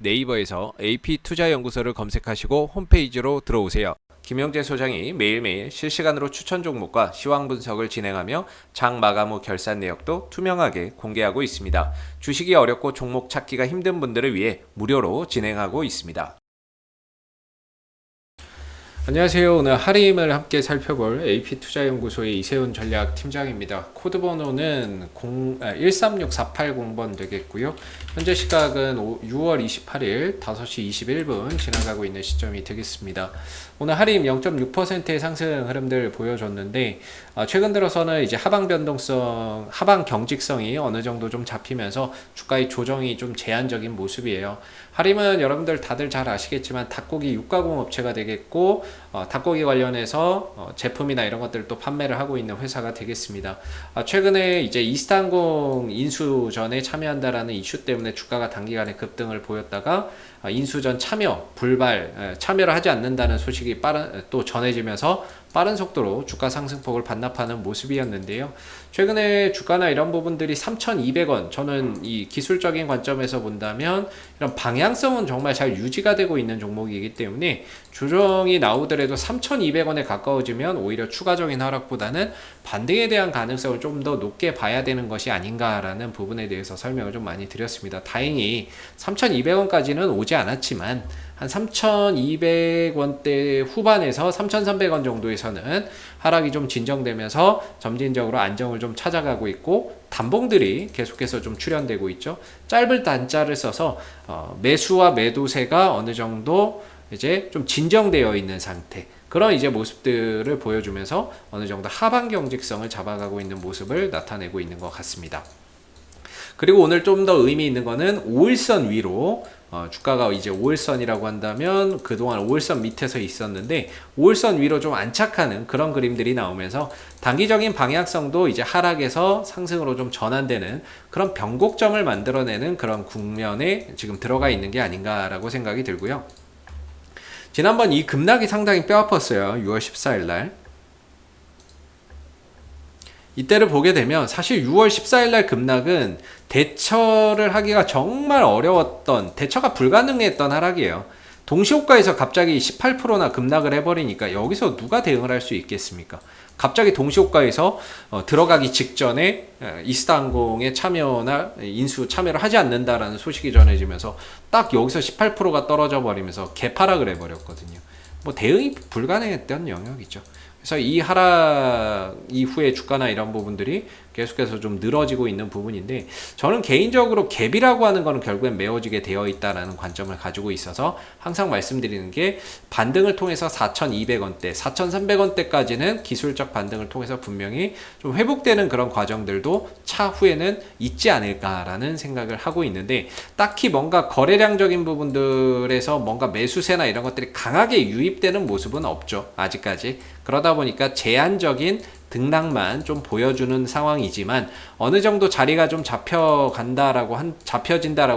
네이버에서 AP투자연구소를 검색하시고 홈페이지로 들어오세요. 김영재 소장이 매일매일 실시간으로 추천 종목과 시황 분석을 진행하며 장 마감 후 결산 내역도 투명하게 공개하고 있습니다. 주식이 어렵고 종목 찾기가 힘든 분들을 위해 무료로 진행하고 있습니다. 안녕하세요. 오늘 하림을 함께 살펴볼 AP투자연구소의 이세훈 전략팀장입니다. 코드 번호는 136480번 되겠고요. 현재 시각은 6월 28일 5시 21분 지나가고 있는 시점이 되겠습니다. 오늘 하림 0.6%의 상승 흐름들 보여줬는데 최근 들어서는 이제 하방 변동성, 하방 경직성이 어느 정도 좀 잡히면서 주가의 조정이 좀 제한적인 모습이에요. 하림은 여러분들 다들 잘 아시겠지만 닭고기 육가공 업체가 되겠고 닭고기 관련해서 제품이나 이런 것들을 또 판매를 하고 있는 회사가 되겠습니다. 최근에 이제 이스타항공 인수전에 참여한다라는 이슈 때문에 주가가 단기간에 급등을 보였다가 인수전 참여, 불발, 참여를 하지 않는다는 소식이 또 전해지면서 빠른 속도로 주가 상승폭을 반납하는 모습이었는데요. 최근에 주가나 이런 부분들이 3,200원, 저는 이 기술적인 관점에서 본다면 이런 방향성은 정말 잘 유지가 되고 있는 종목이기 때문에 조정이 나오더라도 3,200원에 가까워지면 오히려 추가적인 하락보다는 반등에 대한 가능성을 좀 더 높게 봐야 되는 것이 아닌가라는 부분에 대해서 설명을 좀 많이 드렸습니다. 다행히 3,200원까지는 오지 않았지만 한 3,200원대 후반에서 3,300원 정도에서는 하락이 좀 진정되면서 점진적으로 안정을 좀 찾아가고 있고 단봉들이 계속해서 좀 출현되고 있죠. 짧은 단자를 써서 매수와 매도세가 어느 정도 이제 좀 진정되어 있는 상태, 그런 이제 모습들을 보여주면서 어느 정도 하방 경직성을 잡아가고 있는 모습을 나타내고 있는 것 같습니다. 그리고 오늘 좀 더 의미 있는 거는 5일선 위로 주가가 이제 5일선이라고 한다면 그동안 5일선 밑에서 있었는데 5일선 위로 좀 안착하는 그런 그림들이 나오면서 단기적인 방향성도 이제 하락에서 상승으로 좀 전환되는 그런 변곡점을 만들어내는 그런 국면에 지금 들어가 있는 게 아닌가라고 생각이 들고요. 지난번 이 급락이 상당히 뼈아팠어요. 6월 14일 날. 이때를 보게 되면 사실 6월 14일 날 급락은 대처를 하기가 정말 어려웠던, 대처가 불가능했던 하락이에요. 동시호가에서 갑자기 18%나 급락을 해버리니까 여기서 누가 대응을 할 수 있겠습니까? 갑자기 동시호가에서 들어가기 직전에 이스타항공의 참여나 인수 참여를 하지 않는다라는 소식이 전해지면서 딱 여기서 18%가 떨어져 버리면서 개파락을 해버렸거든요. 뭐 대응이 불가능했던 영역이죠. 그래서 이 하락 이후에 주가나 이런 부분들이 계속해서 좀 늘어지고 있는 부분인데, 저는 개인적으로 갭이라고 하는 거는 결국엔 메워지게 되어 있다라는 관점을 가지고 있어서 항상 말씀드리는 게, 반등을 통해서 4,200원대, 4,300원대까지는 기술적 반등을 통해서 분명히 좀 회복되는 그런 과정들도 차후에는 있지 않을까라는 생각을 하고 있는데, 딱히 뭔가 거래량적인 부분들에서 뭔가 매수세나 이런 것들이 강하게 유입되는 모습은 없죠, 아직까지. 그러다 보니까 제한적인 등락만 좀 보여주는 상황이지만 어느 정도 자리가 좀 잡혀진다라고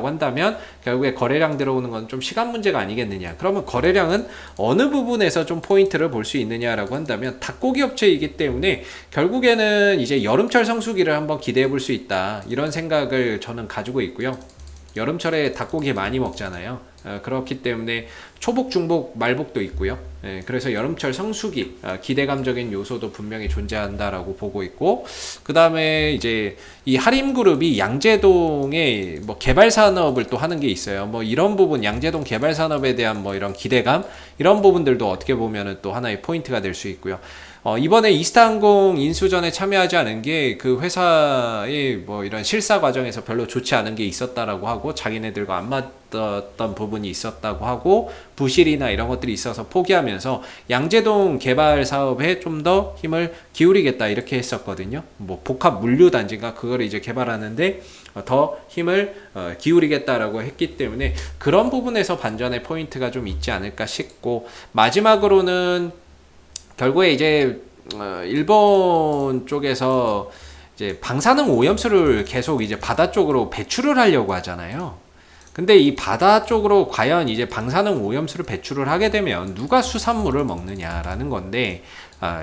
한다면 결국에 거래량 들어오는 건 좀 시간 문제가 아니겠느냐. 그러면 거래량은 어느 부분에서 좀 포인트를 볼 수 있느냐라고 한다면 닭고기 업체이기 때문에 결국에는 이제 여름철 성수기를 한번 기대해 볼 수 있다, 이런 생각을 저는 가지고 있고요. 여름철에 닭고기 많이 먹잖아요. 그렇기 때문에 초복, 중복, 말복도 있고요. 그래서 여름철 성수기 기대감적인 요소도 분명히 존재한다라고 보고 있고, 그 다음에 이제 이 하림그룹이 양재동의 뭐 개발 산업을 또 하는 게 있어요. 뭐 이런 부분, 양재동 개발 산업에 대한 뭐 이런 기대감, 이런 부분들도 어떻게 보면은 또 하나의 포인트가 될 수 있고요. 이번에 이스타항공 인수전에 참여하지 않은 게 그 회사의 뭐 이런 실사 과정에서 별로 좋지 않은 게 있었다라고 하고, 자기네들과 안 맞았던 부분이 있었다고 하고, 부실이나 이런 것들이 있어서 포기하면서 양재동 개발 사업에 좀 더 힘을 기울이겠다, 이렇게 했었거든요. 뭐 복합 물류 단지인가 그거를 이제 개발하는데 더 힘을 기울이겠다라고 했기 때문에 그런 부분에서 반전의 포인트가 좀 있지 않을까 싶고, 마지막으로는 결국에 이제 일본 쪽에서 이제 방사능 오염수를 계속 이제 바다 쪽으로 배출을 하려고 하잖아요. 근데 이 바다 쪽으로 과연 이제 방사능 오염수를 배출을 하게 되면 누가 수산물을 먹느냐라는 건데,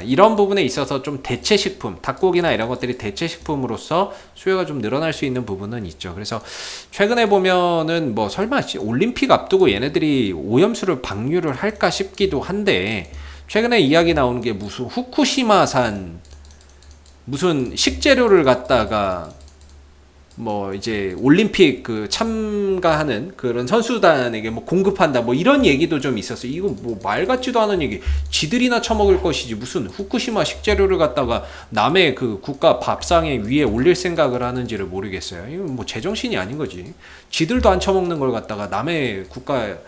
이런 부분에 있어서 좀 대체식품, 닭고기나 이런 것들이 대체식품으로서 수요가 좀 늘어날 수 있는 부분은 있죠. 그래서 최근에 보면은 뭐 설마 올림픽 앞두고 얘네들이 오염수를 방류를 할까 싶기도 한데, 최근에 이야기 나오는 게 무슨 후쿠시마산 무슨 식재료를 갖다가 뭐 이제 올림픽 그 참가하는 그런 선수단에게 뭐 공급한다 뭐 이런 얘기도 좀 있었어요. 이거 뭐 말 같지도 않은 얘기. 지들이나 처먹을 것이지 무슨 후쿠시마 식재료를 갖다가 남의 그 국가 밥상에 위에 올릴 생각을 하는지를 모르겠어요. 이건 뭐 제정신이 아닌 거지. 지들도 안 처먹는 걸 갖다가 남의 국가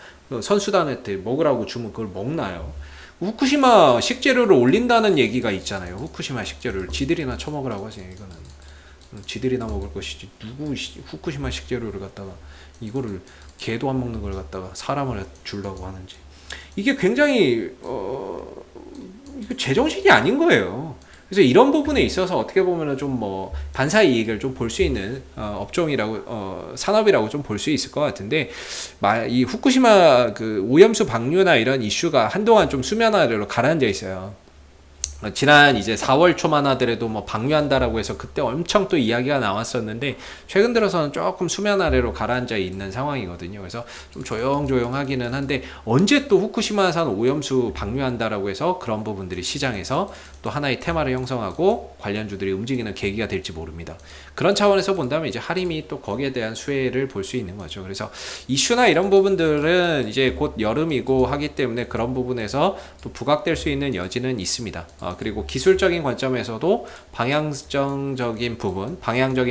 선수단한테 먹으라고 주면 그걸 먹나요? 후쿠시마 식재료를 올린다는 얘기가 있잖아요. 후쿠시마 식재료를 지들이나 처먹으라고 하지. 이거는 지들이나 먹을 것이지 누구 후쿠시마 식재료를 갖다가 이거를 개도 안 먹는 걸 갖다가 사람을 주려고 하는지, 이게 굉장히 이거 제정신이 아닌 거예요. 그래서 이런 부분에 있어서 어떻게 보면은 좀 뭐 반사 이익을 좀 볼 수 있는 업종이라고 산업이라고 좀 볼 수 있을 것 같은데, 이 후쿠시마 그 오염수 방류나 이런 이슈가 한동안 좀 수면 아래로 가라앉아 있어요. 지난 이제 4월 초만 하더라도 뭐 방류한다라고 해서 그때 엄청 또 이야기가 나왔었는데, 최근 들어서는 조금 수면 아래로 가라앉아 있는 상황이거든요. 그래서 좀 조용조용하기는 한데, 언제 또 후쿠시마산 오염수 방류한다라고 해서 그런 부분들이 시장에서 또 하나의 테마를 형성하고 관련주들이 움직이는 계기가 될지 모릅니다. 그런 차원에서 본다면 이제 하림이 또 거기에 대한 수혜를 볼 수 있는 거죠. 그래서 이슈나 이런 부분들은 이제 곧 여름이고 하기 때문에 그런 부분에서 또 부각될 수 있는 여지는 있습니다. 그리고 기술적인 관점에서도 방향적인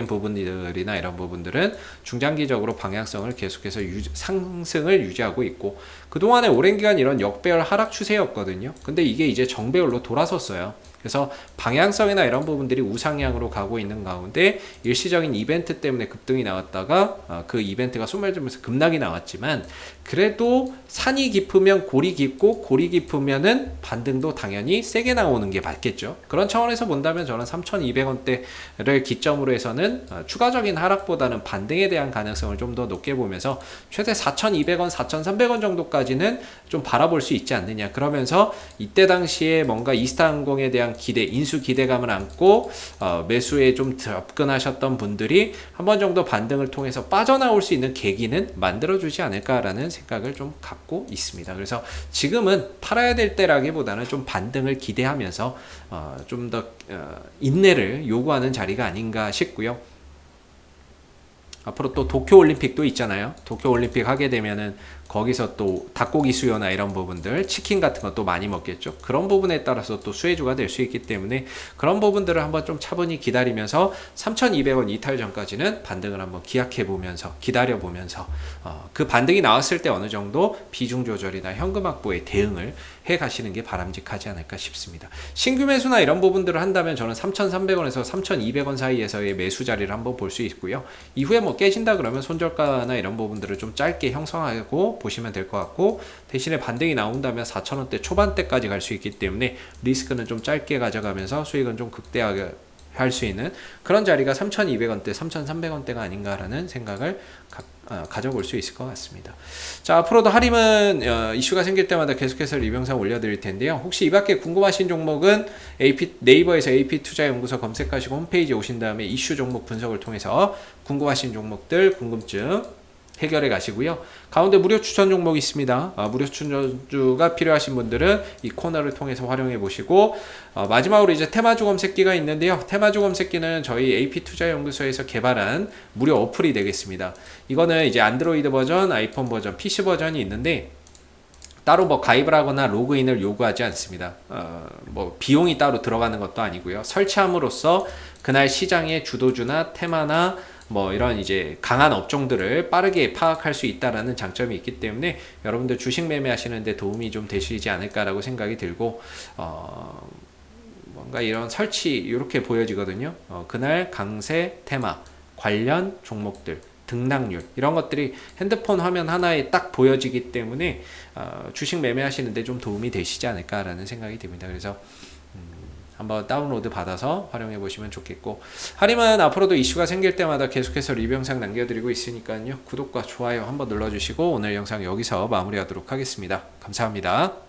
부분들이나 이런 부분들은 중장기적으로 방향성을 계속해서 상승을 유지하고 있고, 그동안에 오랜 기간 이런 역배열 하락 추세였거든요. 근데 이게 이제 정배열로 돌아섰어요. 그래서 방향성이나 이런 부분들이 우상향으로 가고 있는 가운데 일시적인 이벤트 때문에 급등이 나왔다가 그 이벤트가 소멸되면서 급락이 나왔지만, 그래도 산이 깊으면 골이 깊고 골이 깊으면은 반등도 당연히 세게 나오는 게 맞겠죠. 그런 차원에서 본다면 저는 3,200원대를 기점으로 해서는 추가적인 하락보다는 반등에 대한 가능성을 좀 더 높게 보면서 최대 4,200원, 4,300원 정도까지는 좀 바라볼 수 있지 않느냐. 그러면서 이때 당시에 뭔가 이스타항공에 대한 기대, 인수 기대감을 안고 매수에 좀 접근하셨던 분들이 한 번 정도 반등을 통해서 빠져나올 수 있는 계기는 만들어주지 않을까라는 생각을 좀 갖고 있습니다. 그래서 지금은 팔아야 될 때라기보다는 좀 반등을 기대하면서 좀 더 인내를 요구하는 자리가 아닌가 싶고요. 앞으로 또 도쿄올림픽도 있잖아요. 도쿄올림픽 하게 되면은 거기서 또 닭고기 수요나 이런 부분들, 치킨 같은 것도 많이 먹겠죠. 그런 부분에 따라서 또 수혜주가 될 수 있기 때문에 그런 부분들을 한번 좀 차분히 기다리면서 3,200원 이탈 전까지는 반등을 한번 기약해보면서 기다려보면서 그 반등이 나왔을 때 어느 정도 비중 조절이나 현금 확보에 대응을 해 가시는 게 바람직하지 않을까 싶습니다. 신규 매수나 이런 부분들을 한다면 저는 3,300원에서 3,200원 사이에서의 매수 자리를 한번 볼 수 있고요. 이후에 뭐 깨진다 그러면 손절가나 이런 부분들을 좀 짧게 형성하고 보시면 될 것 같고, 대신에 반등이 나온다면 4,000원대 초반대까지 갈 수 있기 때문에 리스크는 좀 짧게 가져가면서 수익은 좀 극대화하게 할 수 있는 그런 자리가 3,200원대, 3,300원대가 아닌가라는 생각을 가져볼 수 있을 것 같습니다. 자, 앞으로도 하림은 이슈가 생길 때마다 계속해서 리뷰영상 올려드릴 텐데요. 혹시 이 밖에 궁금하신 종목은 네이버에서 AP투자연구소 검색하시고 홈페이지에 오신 다음에 이슈 종목 분석을 통해서 궁금하신 종목들, 궁금증 해결해 가시고요. 가운데 무료 추천 종목이 있습니다. 무료 추천주가 필요하신 분들은 이 코너를 통해서 활용해 보시고, 마지막으로 이제 테마주 검색기가 있는데요. 테마주 검색기는 저희 AP투자연구소에서 개발한 무료 어플이 되겠습니다. 이거는 이제 안드로이드 버전, 아이폰 버전, PC 버전이 있는데 따로 뭐 가입을 하거나 로그인을 요구하지 않습니다. 뭐 비용이 따로 들어가는 것도 아니고요. 설치함으로써 그날 시장의 주도주나 테마나 뭐 이런 이제 강한 업종들을 빠르게 파악할 수 있다라는 장점이 있기 때문에 여러분들 주식 매매하시는데 도움이 좀 되시지 않을까라고 생각이 들고, 뭔가 이런 설치 이렇게 보여지거든요. 그날 강세 테마 관련 종목들 등락률 이런 것들이 핸드폰 화면 하나에 딱 보여지기 때문에 주식 매매하시는데 좀 도움이 되시지 않을까라는 생각이 듭니다. 그래서 한번 다운로드 받아서 활용해 보시면 좋겠고, 하림은 앞으로도 이슈가 생길 때마다 계속해서 리뷰 영상 남겨드리고 있으니까요. 구독과 좋아요 한번 눌러주시고 오늘 영상 여기서 마무리하도록 하겠습니다. 감사합니다.